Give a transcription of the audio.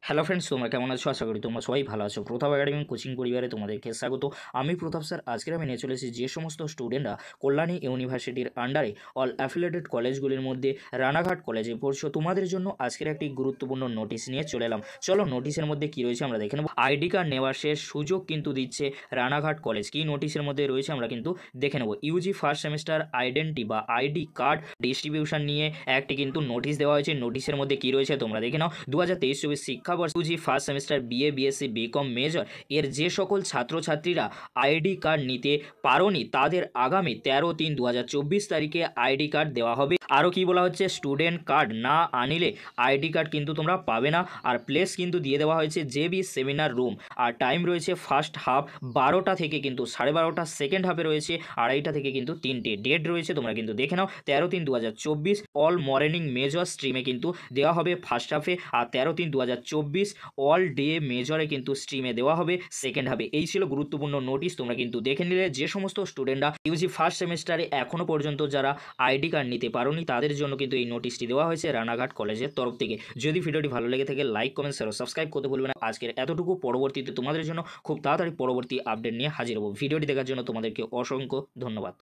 Hello friends, তোমরা কেমন আছো? আশা করি তোমরা সবাই ভালো আছো। প্রতাপ একাডেমি কোচিং পরিবারে তোমাদেরকে স্বাগত। আমি প্রতাপ স্যার। আজকের আমি নিয়ে চলে এসেছি যে সমস্ত স্টুডেন্টরা কল্যাণী ইউনিভার্সিটির আন্ডারে অল অ্যাফিলিয়েটেড কলেজগুলির মধ্যে রানাঘাট কলেজে পড়ছো, তোমাদের জন্য আজকের একটি গুরুত্বপূর্ণ নোটিশ নিয়ে চলে এলাম। চলো নোটিশের মধ্যে কী রয়েছে আমরা দেখে নেব। আইডি কার্ড নেওয়ার শেষ সুযোগ কিন্তু দিচ্ছে রানাঘাট কলেজ। কী নোটিশের মধ্যে রয়েছে আমরা কিন্তু দেখে নেব। ইউজি ফার্স্ট সেমিস্টার আইডেন্টি বা আইডি কার্ড ডিস্ট্রিবিউশন নিয়ে একটি কিন্তু নোটিশ দেওয়া হয়েছে। নোটিশের মধ্যে কী রয়েছে তোমরা দেখে নাও। 2023-24 শিক্ষাবর্ষ UG first semester BA, BSc, BCom major এর যে সকল ছাত্রছাত্রীরা আইডি কার্ড নিতে পারোনি তাদের আগামী 13/3/2024 তারিখে আইডি কার্ড দেওয়া হবে। আরও কি বলা হচ্ছে, স্টুডেন্ট কার্ড না আনিলে আইডি কার্ড কিন্তু তোমরা পাবে না। আর প্লেস কিন্তু দিয়ে দেওয়া হয়েছে জেবি সেমিনার রুম। আর টাইম রয়েছে ফার্স্ট হাফ 12টা থেকে কিন্তু 12:30, সেকেন্ড হাফে রয়েছে 2:30 থেকে কিন্তু 3টে। ডেট রয়েছে তোমরা কিন্তু দেখে নাও, 13/3/2024 অল মর্নিং মেজর স্ট্রিমে কিন্তু দেওয়া হবে ফার্স্ট হাফে, আর 13/3/2024 অল ডে মেজরে কিন্তু স্ট্রিমে দেওয়া হবে সেকেন্ড হাফে। এই ছিল গুরুত্বপূর্ণ নোটিশ, তোমরা কিন্তু দেখে নিলে। যে সমস্ত স্টুডেন্টরা ইউজি ফার্স্ট সেমিস্টারে এখনও পর্যন্ত যারা আইডি কার্ড নিতে পারোনি তাদের জন্য কিন্তু এই নোটিশটি দেওয়া হয়েছে রানাঘাট কলেজের তরফ থেকে। যদি ভিডিওটি ভালো লেগে থাকে লাইক, কমেন্ট, শেয়ার ও সাবস্ক্রাইব করতে ভুলবে না। আজকের এতটুকু, পরবর্তীতে তোমাদের জন্য খুব তাড়াতাড়ি পরবর্তী আপডেট নিয়ে হাজির হব। ভিডিওটি দেখার জন্য তোমাদেরকে অসংখ্য ধন্যবাদ।